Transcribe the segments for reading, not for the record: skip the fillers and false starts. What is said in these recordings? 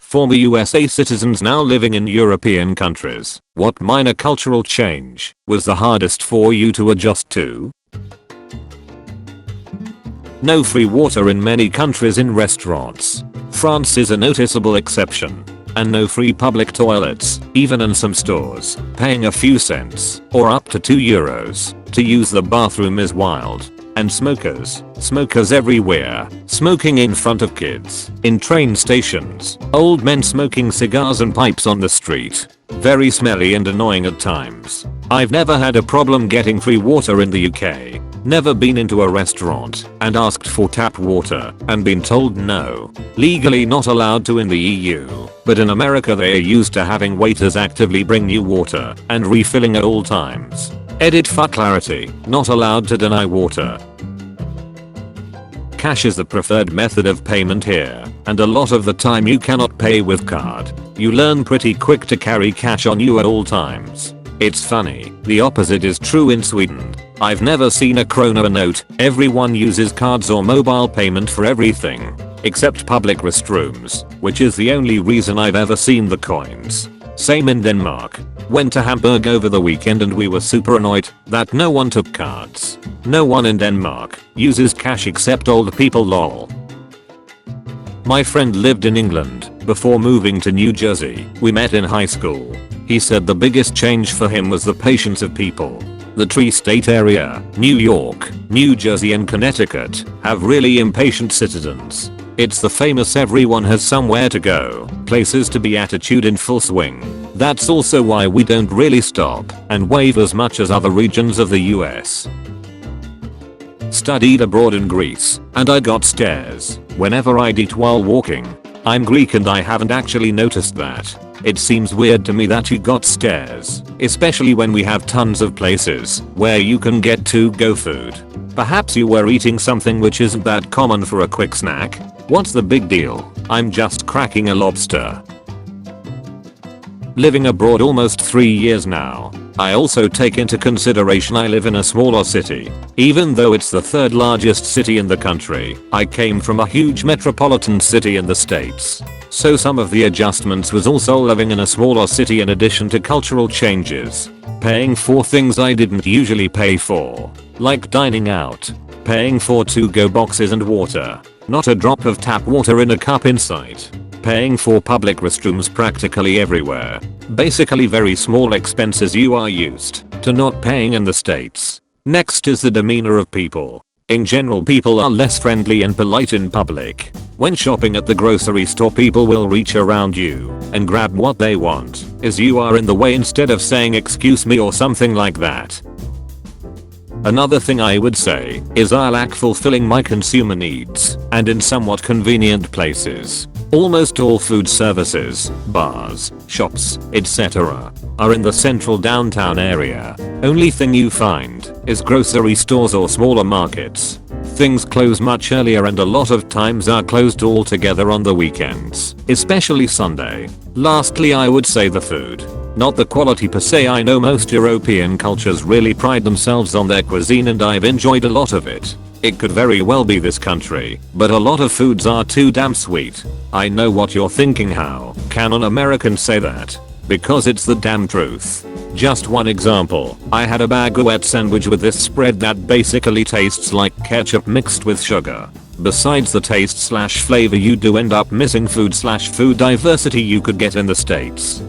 Former USA citizens now living in European countries. What minor cultural change was the hardest for you to adjust to? No free water in many countries in restaurants. France is a noticeable exception. And no free public toilets, even in some stores. Paying a few cents, or up to €2, to use the bathroom is wild. And smokers everywhere, smoking in front of kids, in train stations, old men smoking cigars and pipes on the street. Very smelly and annoying at times. I've never had a problem getting free water in the UK. Never been into a restaurant and asked for tap water and been told no. Legally not allowed to in the EU, but in America they are used to having waiters actively bring you water and refilling at all times. Edit for clarity, not allowed to deny water. Cash is the preferred method of payment here, and a lot of the time you cannot pay with card. You learn pretty quick to carry cash on you at all times. It's funny, the opposite is true in Sweden. I've never seen a krona note. Everyone uses cards or mobile payment for everything, except public restrooms, which is the only reason I've ever seen the coins. Same in Denmark. Went to Hamburg over the weekend and we were super annoyed that no one took cards. No one in Denmark uses cash except old people, lol. My friend lived in England before moving to New Jersey. We met in high school. He said the biggest change for him was the patience of people. The tri-state area, New York, New Jersey and Connecticut, have really impatient citizens. It's the famous everyone has somewhere to go, places to be attitude in full swing. That's also why we don't really stop and wave as much as other regions of the US. Studied abroad in Greece, and I got stares whenever I'd eat while walking. I'm Greek and I haven't actually noticed that. It seems weird to me that you got stares, especially when we have tons of places where you can get to-go food. Perhaps you were eating something which isn't that common for a quick snack. What's the big deal? I'm just cracking a lobster. Living abroad almost 3 years now. I also take into consideration I live in a smaller city. Even though it's the third largest city in the country, I came from a huge metropolitan city in the States. So some of the adjustments was also living in a smaller city in addition to cultural changes. Paying for things I didn't usually pay for, like dining out. Paying for to-go boxes and water. Not a drop of tap water in a cup in sight. Paying for public restrooms practically everywhere. Basically very small expenses you are used to not paying in the States. Next is the demeanor of people. In general, people are less friendly and polite in public. When shopping at the grocery store, people will reach around you and grab what they want as you are in the way instead of saying excuse me or something like that. Another thing I would say is I lack fulfilling my consumer needs and in somewhat convenient places. Almost all food services, bars, shops, etc. are in the central downtown area. Only thing you find is grocery stores or smaller markets. Things close much earlier and a lot of times are closed altogether on the weekends, especially Sunday. Lastly, I would say the food. Not the quality per se. I know most European cultures really pride themselves on their cuisine and I've enjoyed a lot of it. It could very well be this country, but a lot of foods are too damn sweet. I know what you're thinking, how can an American say that? Because it's the damn truth. Just one example, I had a baguette sandwich with this spread that basically tastes like ketchup mixed with sugar. Besides the taste/flavor, you do end up missing food/food diversity you could get in the States.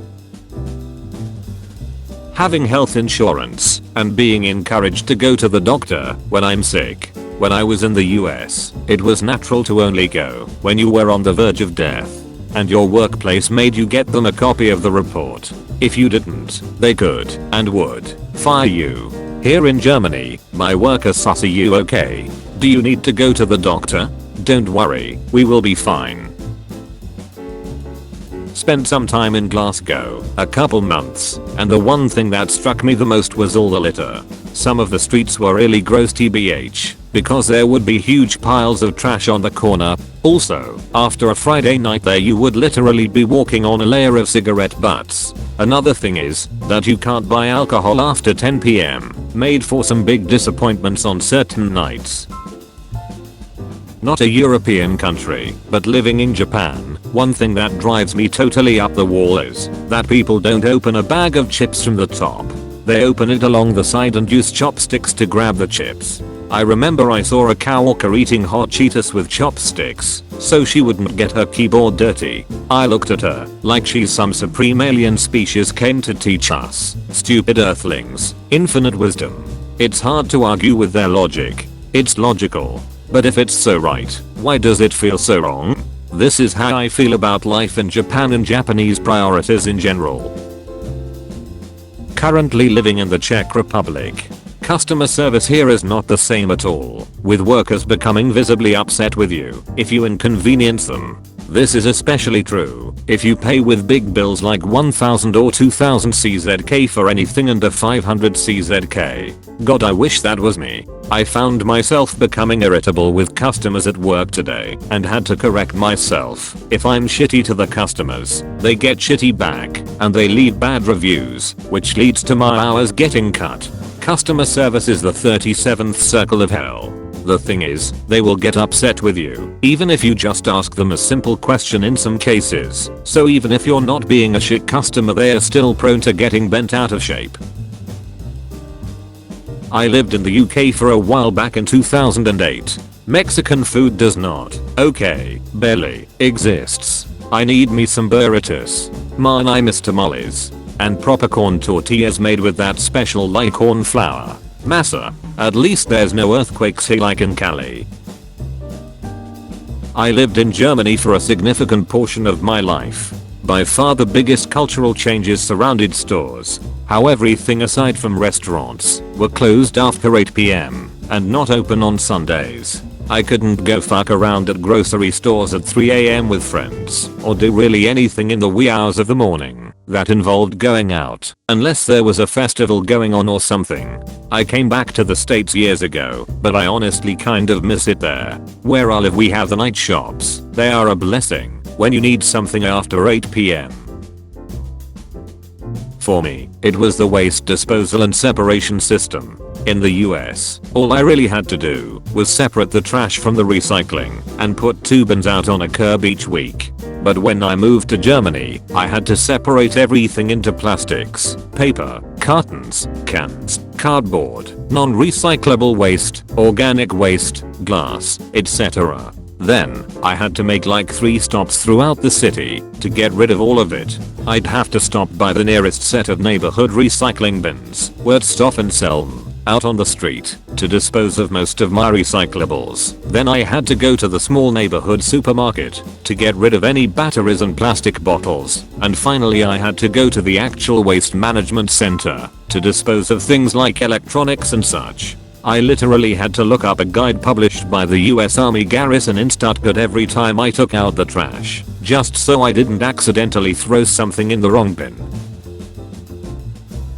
Having health insurance and being encouraged to go to the doctor when I'm sick. When I was in the US, it was natural to only go when you were on the verge of death, and your workplace made you get them a copy of the report. If you didn't, they could and would fire you. Here in Germany, my worker asks, "Are you okay? Do you need to go to the doctor? Don't worry, we will be fine." Spent some time in Glasgow, a couple months, and the one thing that struck me the most was all the litter. Some of the streets were really gross tbh, because there would be huge piles of trash on the corner. Also, after a Friday night there you would literally be walking on a layer of cigarette butts. Another thing is that you can't buy alcohol after 10 PM, made for some big disappointments on certain nights. Not a European country, but living in Japan, One thing that drives me totally up the wall is that people don't open a bag of chips from the top. They open it along the side and use chopsticks to grab the chips. I remember I saw a coworker eating hot Cheetos with chopsticks so she wouldn't get her keyboard dirty. I looked at her like she's some supreme alien species came to teach us, stupid earthlings, infinite wisdom. It's hard to argue with their logic. It's logical. But if it's so right, why does it feel so wrong? This is how I feel about life in Japan and Japanese priorities in general. Currently living in the Czech Republic. Customer service here is not the same at all, with workers becoming visibly upset with you if you inconvenience them. This is especially true if you pay with big bills like 1000 or 2000 CZK for anything under 500 CZK. God, I wish that was me. I found myself becoming irritable with customers at work today and had to correct myself. If I'm shitty to the customers, they get shitty back and they leave bad reviews, which leads to my hours getting cut. Customer service is the 37th circle of hell. The thing is, they will get upset with you, even if you just ask them a simple question in some cases. So even if you're not being a shit customer, they are still prone to getting bent out of shape. I lived in the UK for a while back in 2008. Mexican food does not, barely, exists. I need me some burritos. Man, I miss tamales. And proper corn tortillas made with that special light corn flour. Masa. At least there's no earthquakes here like in Cali. I lived in Germany for a significant portion of my life. By far the biggest cultural changes surrounded stores. How everything aside from restaurants were closed after 8 PM and not open on Sundays. I couldn't go fuck around at grocery stores at 3 AM with friends or do really anything in the wee hours of the morning that involved going out unless there was a festival going on or something. I came back to the States years ago, but I honestly kind of miss it there. Where I live we have the night shops. They are a blessing when you need something after 8 PM. For me, it was the waste disposal and separation system. In the US, all I really had to do was separate the trash from the recycling and put 2 bins out on a curb each week. But when I moved to Germany, I had to separate everything into plastics, paper, cartons, cans, cardboard, non-recyclable waste, organic waste, glass, etc. Then, I had to make like 3 stops throughout the city to get rid of all of it. I'd have to stop by the nearest set of neighborhood recycling bins, where stop and sell them out on the street to dispose of most of my recyclables. Then I had to go to the small neighborhood supermarket to get rid of any batteries and plastic bottles. And finally I had to go to the actual waste management center to dispose of things like electronics and such. I literally had to look up a guide published by the U.S. Army garrison in Stuttgart every time I took out the trash, just so I didn't accidentally throw something in the wrong bin.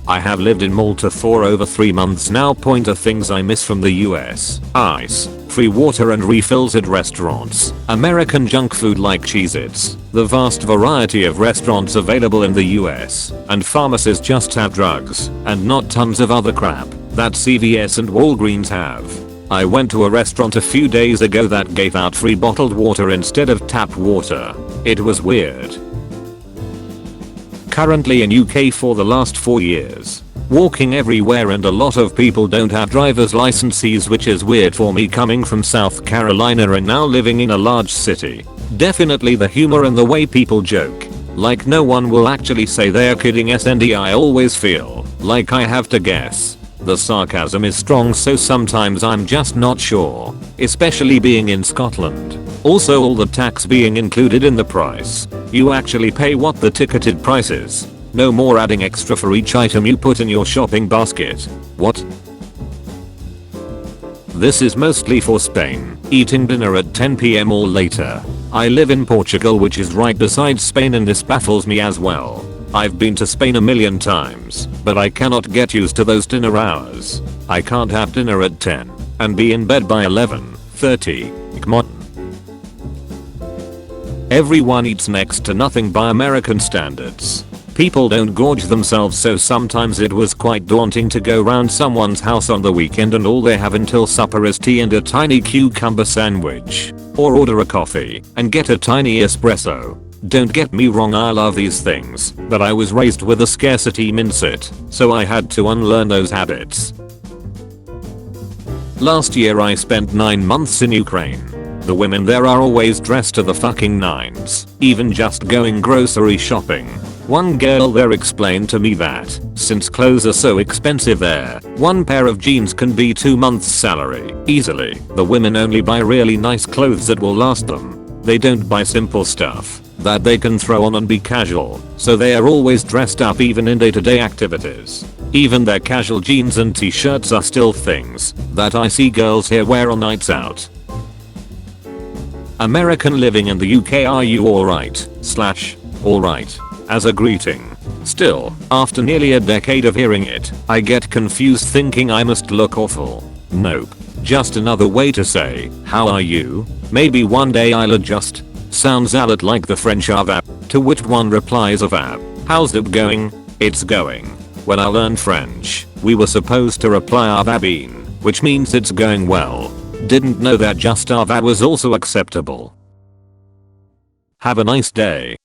I have lived in Malta for over 3 months now. Pointer things I miss from the US. Ice, free water and refills at restaurants, American junk food like Cheez-Its, the vast variety of restaurants available in the US, and pharmacies just have drugs, and not tons of other crap that CVS and Walgreens have. I went to a restaurant a few days ago that gave out free bottled water instead of tap water. It was weird. Currently in UK for the last 4 years. Walking everywhere and a lot of people don't have driver's licenses, which is weird for me coming from South Carolina and now living in a large city. Definitely the humor and the way people joke. Like no one will actually say they're kidding, and I always feel like I have to guess. The sarcasm is strong, so sometimes I'm just not sure, especially being in Scotland. Also all the tax being included in the price. You actually pay what the ticketed price is. No more adding extra for each item you put in your shopping basket. What? This is mostly for Spain, eating dinner at 10 PM or later. I live in Portugal, which is right beside Spain, and this baffles me as well. I've been to Spain a million times, but I cannot get used to those dinner hours. I can't have dinner at 10 and be in bed by 11:30. Come on. Everyone eats next to nothing by American standards. People don't gorge themselves, so sometimes it was quite daunting to go round someone's house on the weekend and all they have until supper is tea and a tiny cucumber sandwich. or order a coffee and get a tiny espresso. Don't get me wrong, I love these things, but I was raised with a scarcity mindset, so I had to unlearn those habits. Last year I spent 9 months in Ukraine. The women there are always dressed to the fucking nines, even just going grocery shopping. One girl there explained to me that, since clothes are so expensive there, one pair of jeans can be 2 months' salary, easily. The women only buy really nice clothes that will last them. They don't buy simple stuff that they can throw on and be casual, so they are always dressed up even in day-to-day activities. Even their casual jeans and t-shirts are still things that I see girls here wear on nights out. American living in the UK, are you alright? Alright. As a greeting. Still, after nearly a decade of hearing it, I get confused thinking I must look awful. Nope. Just another way to say, how are you? Maybe one day I'll adjust. Sounds a lot like the French au revoir, to which one replies au revoir. How's it going? It's going. When I learned French, we were supposed to reply au revoir bien, which means it's going well. Didn't know that just au revoir was also acceptable. Have a nice day.